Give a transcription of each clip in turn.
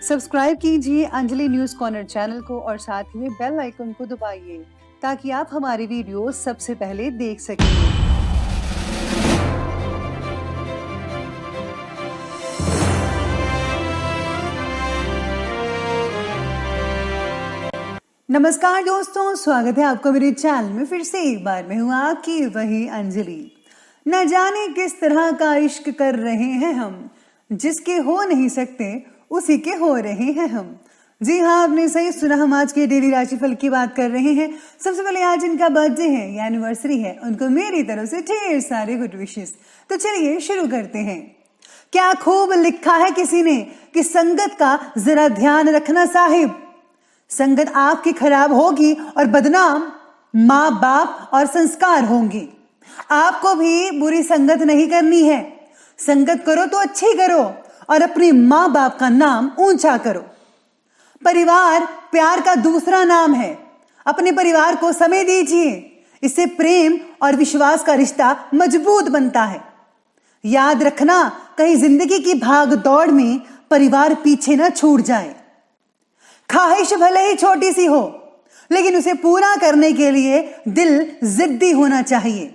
Subscribe कीजिए Anjali news corner channel को और साथ ही में बेल आइकन को दबाइए ताकि आप हमारी वीडियो सबसे पहले देख सकें। नमस्कार दोस्तों, स्वागत है आपका मेरे चैनल में। फिर से एक बार मैं हूँ आपकी वही अंजलि। न जाने किस तरह का इश्क कर रहे हैं हम, जिसके हो नहीं सकते उसी के हो रहे हैं हम। जी हाँ, आपने सही सुना, हम आज के डेली राशिफल की बात कर रहे हैं। सबसे पहले आज इनका बर्थडे है या एनिवर्सरी है, उनको मेरी तरफ से ढेर सारे गुड विशेस। तो चलिए शुरू करते हैं। क्या खूब लिखा है किसी ने कि संगत का जरा ध्यान रखना साहिब। संगत आपकी खराब होगी और बदनाम माँ बाप और संस्कार होंगे। आपको भी बुरी संगत नहीं करनी है। संगत करो तो अच्छी करो और अपने माँ बाप का नाम ऊंचा करो। परिवार प्यार का दूसरा नाम है। अपने परिवार को समय दीजिए, इससे प्रेम और विश्वास का रिश्ता मजबूत बनता है। याद रखना, कहीं जिंदगी की भाग दौड़ में परिवार पीछे न छूट जाए। ख्वाहिश भले ही छोटी सी हो, लेकिन उसे पूरा करने के लिए दिल जिद्दी होना चाहिए।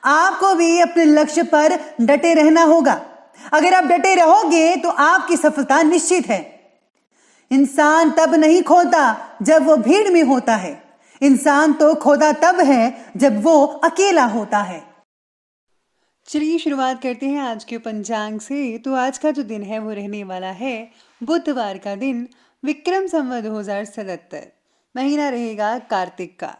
आपको भी अपने लक्ष्य पर डटे रहना होगा। अगर आप डटे रहोगे तो आपकी सफलता निश्चित है। इंसान तब नहीं खोता जब वो भीड़ में होता है। इंसान तो खोता तब है जब वो अकेला होता है। चलिए शुरुआत करते हैं आज के पंचांग से। तो आज का जो दिन है वो रहने वाला है बुधवार का दिन, विक्रम संवत 2077। महीना रहेगा कार्तिक का।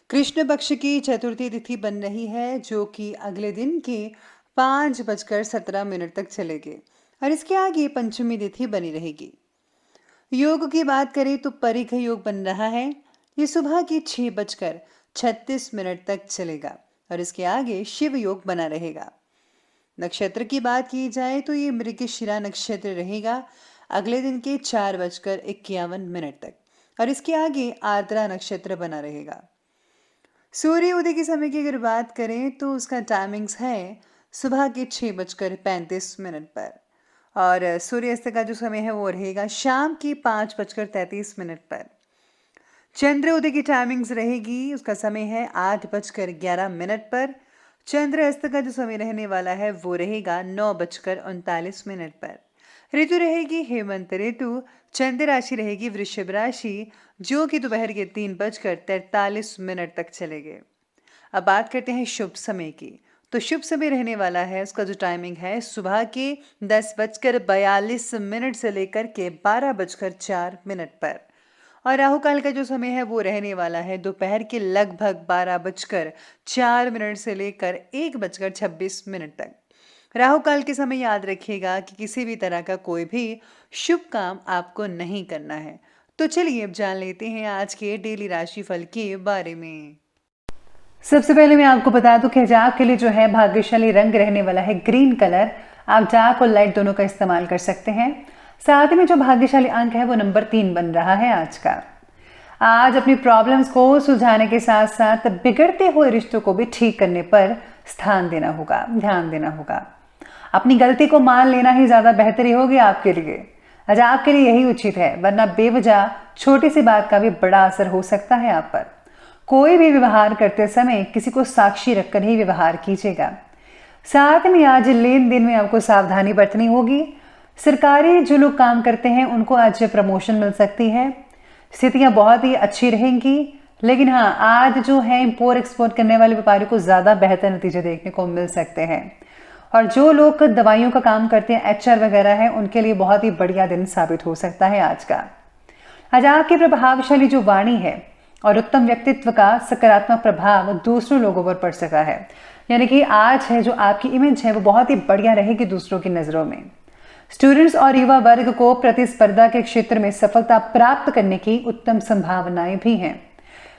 कृष्ण पक्ष की चतुर्थी तिथि बन रही है, जो कि अगले दिन के 5:17 तक चलेगी और इसके आगे पंचमी तिथि बनी रहेगी। योग की बात करें तो परिघ योग बन रहा है। ये सुबह की 6:36 तक चलेगा और इसके आगे शिव योग बना रहेगा। नक्षत्र की बात की जाए तो ये मृगशिरा नक्षत्र रहेगा अगले दिन के 4:51 तक और इसके आगे आर्द्रा नक्षत्र बना रहेगा। सूर्य उदय के समय की अगर बात करें तो उसका टाइमिंग्स है सुबह के 6:35 पर और सूर्यास्त का जो समय है वो रहेगा शाम की 5:33 पर। चंद्र उदय की टाइमिंग्स रहेगी, उसका समय है 8:11 पर। चंद्र अस्त का जो समय रहने वाला है वो रहेगा 9:39 पर। ऋतु रहेगी हेमंत ऋतु। चंद्र राशि रहेगी वृषभ राशि, जो कि दोपहर के 3:43 तक चलेगी। अब बात करते हैं शुभ समय की। तो शुभ समय रहने वाला है, उसका जो टाइमिंग है सुबह के 10:42 से लेकर के 12:04 पर और राहु काल का जो समय है वो रहने वाला है दोपहर के लगभग 12:04 से लेकर 1:26 तक। राहु काल के समय याद रखिएगा कि किसी भी तरह का कोई भी शुभ काम आपको नहीं करना है। तो चलिए अब जान लेते हैं आज के डेली राशिफल के बारे में। सबसे पहले मैं आपको बता दूं कि आज आपके लिए जो है भाग्यशाली रंग रहने वाला है ग्रीन कलर। आप डार्क और लाइट दोनों का इस्तेमाल कर सकते हैं। साथ में जो भाग्यशाली अंक है वो नंबर 3 बन रहा है आज का। आज अपनी प्रॉब्लम्स को सुलझाने के साथ साथ बिगड़ते हुए रिश्तों को भी ठीक करने पर ध्यान देना होगा। अपनी गलती को मान लेना ही ज्यादा बेहतरी होगी आपके लिए। आज आपके लिए यही उचित है, वरना बेवजह छोटी सी बात का भी बड़ा असर हो सकता है आप पर। कोई भी व्यवहार करते समय किसी को साक्षी रखकर ही व्यवहार कीजिएगा। साथ में आज लेन देन में आपको सावधानी बरतनी होगी। सरकारी जो लोग काम करते हैं उनको आज प्रमोशन मिल सकती है। स्थितियां बहुत ही अच्छी रहेंगी, लेकिन हाँ, आज जो है इंपोर्ट एक्सपोर्ट करने वाले व्यापारियों को ज्यादा बेहतर नतीजे देखने को मिल सकते हैं और जो लोग दवाइयों का काम करते हैं, HR वगैरह है, उनके लिए बहुत ही बढ़िया दिन साबित हो सकता है आज का। आज आपकी प्रभावशाली जो वाणी है और उत्तम व्यक्तित्व का सकारात्मक प्रभाव दूसरों लोगों पर पड़ सका है। यानी कि आज है जो आपकी इमेज है वो बहुत ही बढ़िया रहेगी दूसरों की नजरों में। स्टूडेंट्स और युवा वर्ग को प्रतिस्पर्धा के क्षेत्र में सफलता प्राप्त करने की उत्तम संभावनाएं भी हैं।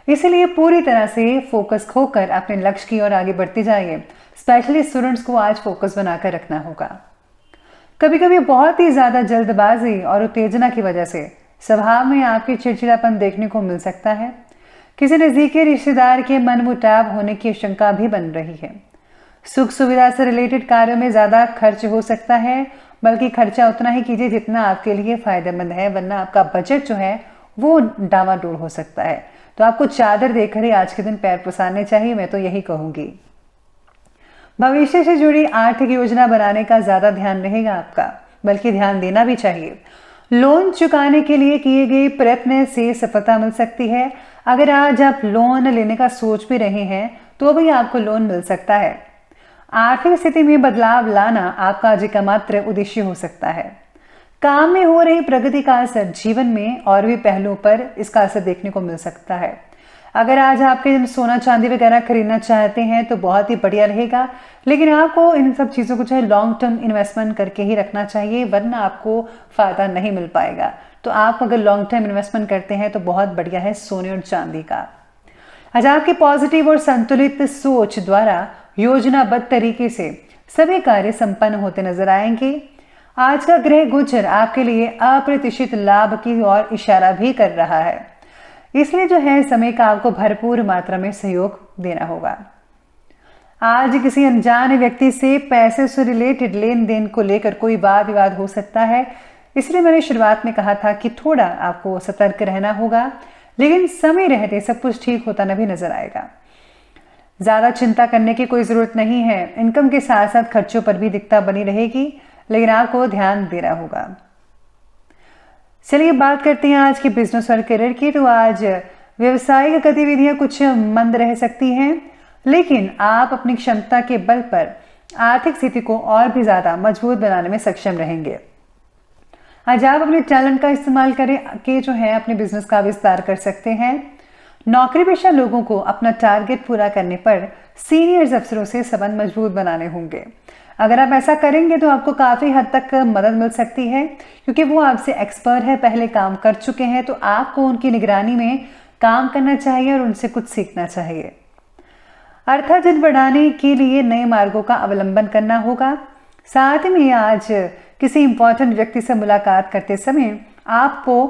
इसलिए पूरी तरह से फोकस खोकर अपने लक्ष्य की ओर आगे बढ़ते जाइए। स्पेशली स्टूडेंट्स को आज फोकस बनाकर रखना होगा। कभी कभी बहुत ही ज्यादा जल्दबाजी और उत्तेजना की वजह से स्वभाव में आपकी चिड़चिड़ापन देखने को मिल सकता है। किसी नजदीकी रिश्तेदार के मनमुटाव होने की आशंका भी बन रही है। सुख सुविधा से रिलेटेड कार्यों में ज़्यादा खर्च हो सकता है, बल्कि खर्चा उतना ही कीजिए जितना आपके लिए फायदेमंद है, वरना आपका बजट जो है वो डामाडोल हो सकता है। तो आपको चादर देकर ही आज के दिन पैर पसारने चाहिए, मैं तो यही कहूंगी। भविष्य से जुड़ी आर्थिक योजना बनाने का ज़्यादा ध्यान रहेगा आपका, बल्कि ध्यान देना भी चाहिए। लोन चुकाने के लिए किए गए प्रयत्न से सफलता मिल सकती है। अगर आज आप लोन लेने का सोच भी रहे हैं तो भी आपको लोन मिल सकता है। आर्थिक स्थिति में बदलाव लाना आपका आज का मात्र उद्देश्य हो सकता है। काम में हो रही प्रगति का असर जीवन में और भी पहलुओं पर इसका असर देखने को मिल सकता है। अगर आज आपके सोना चांदी वगैरह खरीदना चाहते हैं तो बहुत ही बढ़िया रहेगा, लेकिन आपको इन सब चीज़ों को चाहे लॉन्ग टर्म इन्वेस्टमेंट करके ही रखना चाहिए, वरना आपको फ़ायदा नहीं मिल पाएगा। तो आप अगर लॉन्ग टर्म इन्वेस्टमेंट करते हैं तो बहुत बढ़िया है सोने और चांदी का। आज आपकी पॉजिटिव और संतुलित सोच द्वारा योजनाबद्ध तरीके से सभी कार्य संपन्न होते नजर आएंगे। आज का ग्रह गोचर आपके लिए अप्रत्याशित लाभ की ओर इशारा भी कर रहा है, इसलिए जो है समय का आपको भरपूर मात्रा में सहयोग देना होगा। आज किसी अनजान व्यक्ति से पैसे से रिलेटेड लेन देन को लेकर कोई वाद विवाद हो सकता है, इसलिए मैंने शुरुआत में कहा था कि थोड़ा आपको सतर्क रहना होगा, लेकिन समय रहते सब कुछ ठीक होता भी नजर आएगा। ज्यादा चिंता करने की कोई जरूरत नहीं है। इनकम के साथ साथ खर्चों पर भी दिक्कत बनी रहेगी, लेकिन आपको ध्यान देना होगा। चलिए बात करते हैं आज की बिजनेस और करियर की। तो आज व्यवसायिक गतिविधियां कुछ मंद रह सकती हैं, लेकिन आप अपनी क्षमता के बल पर आर्थिक स्थिति को और भी ज्यादा मजबूत बनाने में सक्षम रहेंगे। आज आप अपने टैलेंट का इस्तेमाल करके जो है अपने बिजनेस का विस्तार कर सकते हैं। नौकरी पेशा लोगों को अपना टारगेट पूरा करने पर सीनियर्स अफसरों से संबंध मजबूत बनाने होंगे। अगर आप ऐसा करेंगे तो आपको काफी हद तक मदद मिल सकती है, क्योंकि वो आपसे एक्सपर्ट है, पहले काम कर चुके हैं, तो आपको उनकी निगरानी में काम करना चाहिए और उनसे कुछ सीखना चाहिए। अर्थार्जन बढ़ाने के लिए नए मार्गों का अवलंबन करना होगा। साथ में आज किसी इंपॉर्टेंट व्यक्ति से मुलाकात करते समय आपको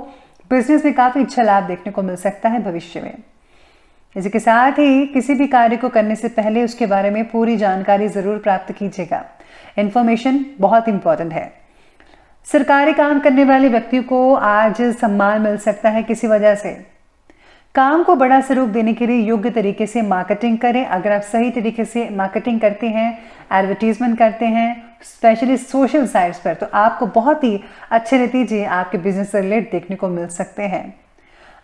बिजनेस में काफी अच्छा लाभ देखने को मिल सकता है भविष्य में। इसके साथ ही किसी भी कार्य को करने से पहले उसके बारे में पूरी जानकारी जरूर प्राप्त कीजिएगा। इन्फॉर्मेशन बहुत इंपॉर्टेंट है। सरकारी काम करने वाले व्यक्तियों को आज सम्मान मिल सकता है किसी वजह से। काम को बड़ा स्वरूप देने के लिए योग्य तरीके से मार्केटिंग करें। अगर आप सही तरीके से मार्केटिंग करते हैं, एडवर्टीजमेंट करते हैं, स्पेशली सोशल साइट्स पर, तो आपको बहुत ही अच्छे नतीजे आपके बिजनेस से रिलेटेड देखने को मिल सकते हैं।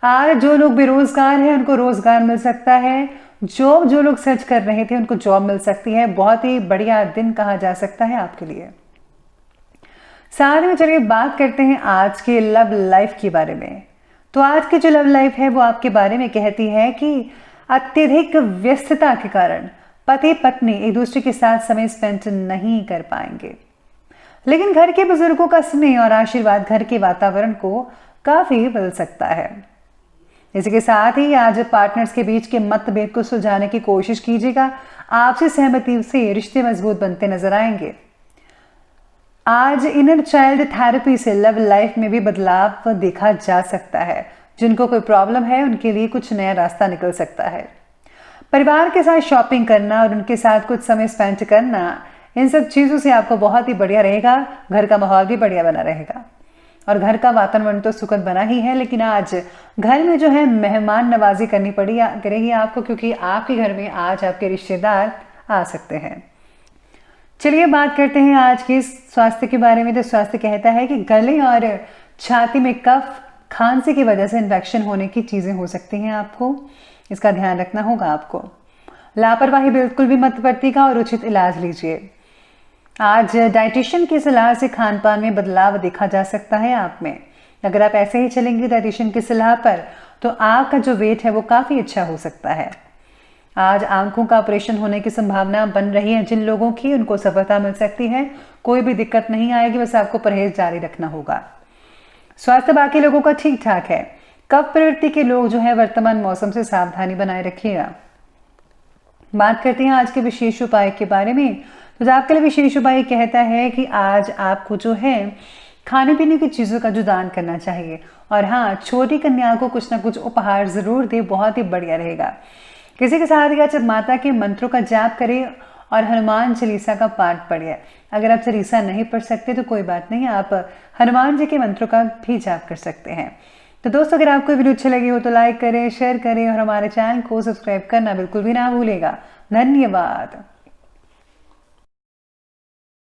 आज जो लोग बेरोजगार हैं उनको रोजगार मिल सकता है। जो लोग सर्च कर रहे थे उनको जॉब मिल सकती है। बहुत ही बढ़िया दिन कहा जा सकता है आपके लिए। साथ में चलिए बात करते हैं आज के लव लाइफ के बारे में। तो आज की जो लव लाइफ है वो आपके बारे में कहती है कि अत्यधिक व्यस्तता के कारण पति पत्नी एक दूसरे के साथ समय स्पेंड नहीं कर पाएंगे, लेकिन घर के बुजुर्गों का स्नेह और आशीर्वाद घर के वातावरण को काफी बदल सकता है। इसी के साथ ही आज पार्टनर्स के बीच के मतभेद को सुलझाने की कोशिश कीजिएगा। आपसी सहमति से रिश्ते मजबूत बनते नजर आएंगे। आज इनर चाइल्ड थेरेपी से लव लाइफ में भी बदलाव देखा जा सकता है। जिनको कोई प्रॉब्लम है उनके लिए कुछ नया रास्ता निकल सकता है। परिवार के साथ शॉपिंग करना और उनके साथ कुछ समय स्पेंड करना, इन सब चीजों से आपको बहुत ही बढ़िया रहेगा। घर का माहौल भी बढ़िया बना रहेगा और घर का वातावरण तो सुखद बना ही है, लेकिन आज घर में जो है मेहमान नवाजी करनी करेगी आपको, क्योंकि आपके घर में आज आपके रिश्तेदार आ सकते हैं। चलिए बात करते हैं आज के स्वास्थ्य के बारे में। तो स्वास्थ्य कहता है कि गले और छाती में कफ, खांसी की वजह से इन्फेक्शन होने की चीजें हो सकती हैं। आपको इसका ध्यान रखना होगा। आपको लापरवाही बिल्कुल भी मत बरतिएगा और उचित इलाज लीजिए। आज डाइटिशियन की सलाह से खान पान में बदलाव देखा जा सकता है आप में। अगर आप ऐसे ही चलेंगे डाइटिशियन की सलाह पर तो आपका जो वेट है वो काफी अच्छा हो सकता है। आज आंखों का ऑपरेशन होने की संभावना बन रही है। जिन लोगों की उनको सफलता मिल सकती है। कोई भी दिक्कत नहीं आएगी, बस आपको परहेज जारी रखना होगा। स्वास्थ्य बाकी लोगों का ठीक ठाक है। कफ प्रवृत्ति के लोग जो है वर्तमान मौसम से सावधानी बनाए रखिएगा। बात करते हैं आज के विशेष उपाय के बारे में। तो आपके लिए विशेष उपाय कहता है कि आज आपको जो है खाने पीने की चीजों का जो दान करना चाहिए, और हाँ, छोटी कन्या को कुछ ना कुछ उपहार जरूर दे, बहुत ही बढ़िया रहेगा। किसी के साथ या जब माता के मंत्रों का जाप करें और हनुमान चालीसा का पाठ पढ़िए। अगर आप चालीसा नहीं पढ़ सकते तो कोई बात नहीं, आप हनुमान जी के मंत्रों का भी जाप कर सकते हैं। तो दोस्तों, अगर आपको वीडियो अच्छी लगी हो तो लाइक करें, शेयर करें और हमारे चैनल को सब्सक्राइब करना बिल्कुल भी ना भूलेगा। धन्यवाद।